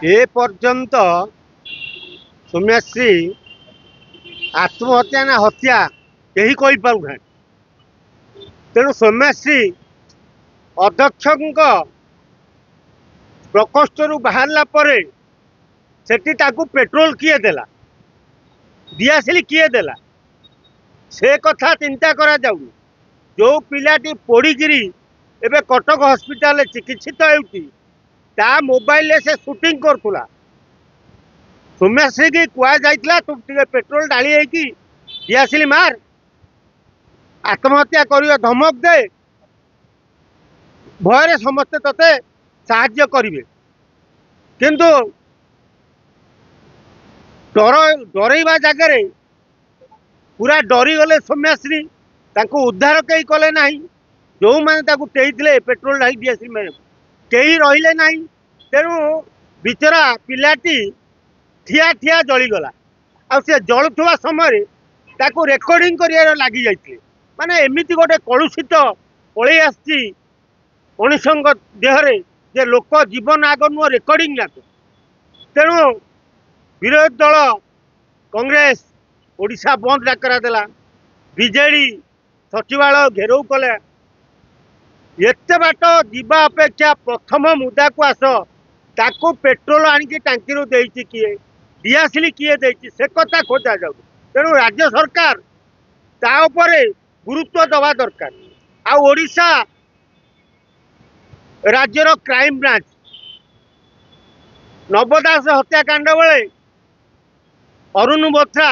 ए पर्यंत सौम्याश्री आत्महत्या ना हत्या कहीं कही पाऊना। तेणु सौम्याश्री अध्यक्ष प्रकोष्ठ बाहरला परे सेठी ताकू पेट्रोल किए देला दियासिली किए देला से कथा चिंता करा जाउनी। जो पिलाटी पोड़ीगिरी एबे कटक हॉस्पिटल चिकित्सित होउची ता मोबाइल से शूटिंग करथुला। सौम्याश्री की कुआ जाइतला तू टिके पेट्रोल डाली है कि दियासिली मार आत्महत्या करियो धमक दे भयरे समस्ते तते साहाय्य करिवे किंतु डरइबा जगह पूरा डरी गले सौम्याश्री तांको उद्धार कई कले नाही। जो माने ताकू टेइथिले पेट्रोल डाली दियासिली मारे कई रहिले नाही। तेणु बिचरा पिलाटी ठिया ठिया जलीगला आ से जलुवा समय ताकू रेकर्डिंग कर लगी जाइए माने एमती गोटे कलुषित पलि आसी मनुष्य देहरे जे लोक जीवन आग नुह रेकर्डिंग लाग। तेणु विरोधी दल कांग्रेस ओडिशा बंद डाकरा देला बीजेडी सचिवालय घेराव कले। एते बाट जीवा अपेक्षा प्रथम मुद्दा को आस ताकू पेट्रोल आनिकी टांकी रू देइछि किए दियासिली किए देइछि से कथा खोजा जाउ। तेणु राज्य सरकार ता उपरे गुरुत्व दवा दरकार। आ ओडिशा राज्यर क्राइम ब्रांच नवदास हत्याकांड बेले अरुण बोथरा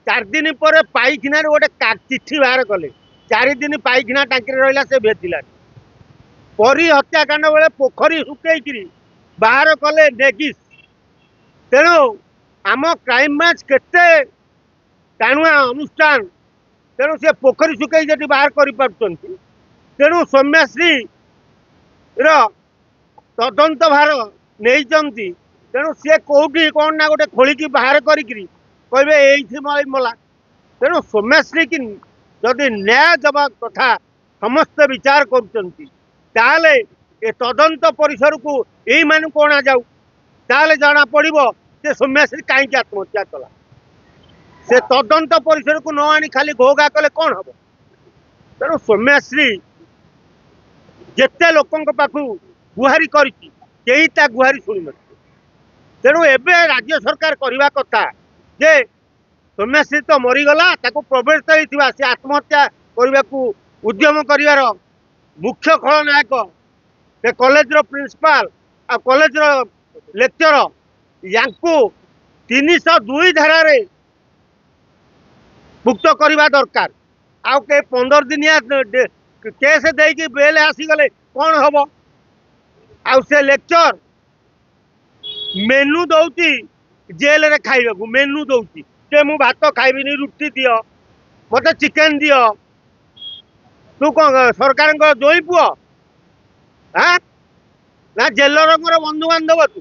4 दिन पर पाइखिना गोटे चिठी बाहर कले 4 दिन पाइखिना टांकी रहा से भेजिला। परी हत्याकांड बेले पोखरी सुखई बाहर कले नेगिस। तेणु आम क्राइम ब्रांच केते टाणुआ अनुष्ठान तेणु से पोखरी सुखई जब बाहर कर पार्टी। तेणु सौम्याश्री तदंत भार नहीं। तेणु सी कौटी कौन ना गोटे खोलिकी बाहर करी कहे ये मला। तेणु सौम्याश्री की जदि न्याय दबा कथा समस्त विचार करें ए तदंत परिसर को यही मान को अणा जाऊ ताले जना पड़ो से सौम्याश्री कहीं आत्महत्या कला। से तदंत परिसर को न आनी खाली घोघा कले कौन हम। तेणु सौम्याश्री जेते लोकों पाखु गुहारी करी गुहारी शुणी न। तेणु एबे राज्य सरकार करवा कथा जे सौम्याश्री तो मरीगला ताको प्रवृत्त होता से आत्महत्या करने को उद्यम कर मुख्य खलनायक से कॉलेज रो प्रिंसिपाल आ कॉलेज रो लेक्चर यांकू 302 धारा रे मुक्त करवा दरकार। आउ के 15 दिनिया केस देकी बेल आसीगले कौन हम। आउ से लेक्चर मेनू दौची जेल रे खाइबा को मेनू दौची जे मु भात खाइबिनी रुटी दियो मते चिकेन दियो। तू कौन सरकार जोई पुओ हाँ ना जेलर मोर बंधु बांधव तू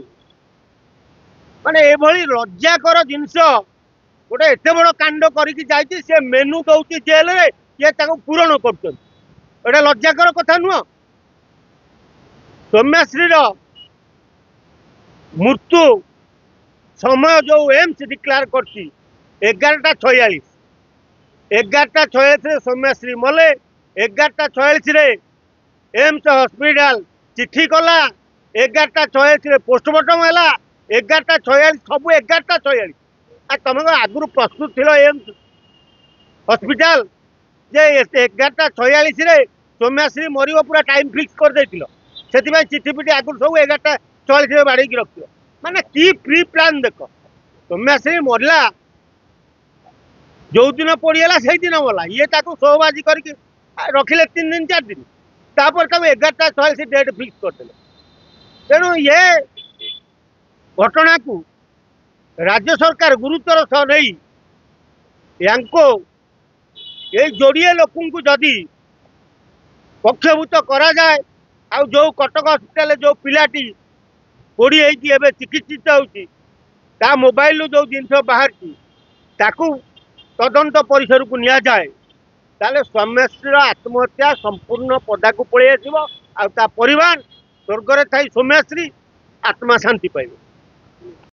माने एभली लज्जाकर जिनस गोटे एत बड़ कांड करके जाइए से मेनू दौची जेल रे ये पूरण कर लज्जाकर कथा नुह। सौम्याश्री मृत्यु समय जो एम्स डिक्लेयर कर 11:46 11:46 सौम्याश्री मले 11:46 एम्स हॉस्पिटल चिट्ठी कला 11:46 पोस्टमार्टम है 11:46 सब 11:46 तुम आगुरी प्रस्तुत थी एम्स हॉस्पिटल जे 11:46 सौम्याश्री मर पूरा टाइम फिक्स कर देथिलो से चिट्ठी पिठी आगुरी सब 11:46 बाड़ी रख माने की प्री प्लान देख। सौम्याश्री मरला जो दिन पड़गला से दिन मरला ये शोबाजी करके रखिले 3 दिन 4 दिन तापर 11:46 डेट फिक्स करते। तेणु ये घटना को राज्य सरकार गुरुत्वर सह नहीं यांको ये जोड़िए लोक जदि पक्षभूत करा जाए आ जो कटक हॉस्पिटल जो पिलाटी पोड़ी होती चिकित्सित होता मोबाइल जो जिनस बाहर ताकू तदंत परिसर को निया जाए ताले सौम्याश्री आत्महत्या संपूर्ण पदा को पलि आसो आ परिवार स्वर्ग रे थी सौम्याश्री आत्मा शांति पाइबे।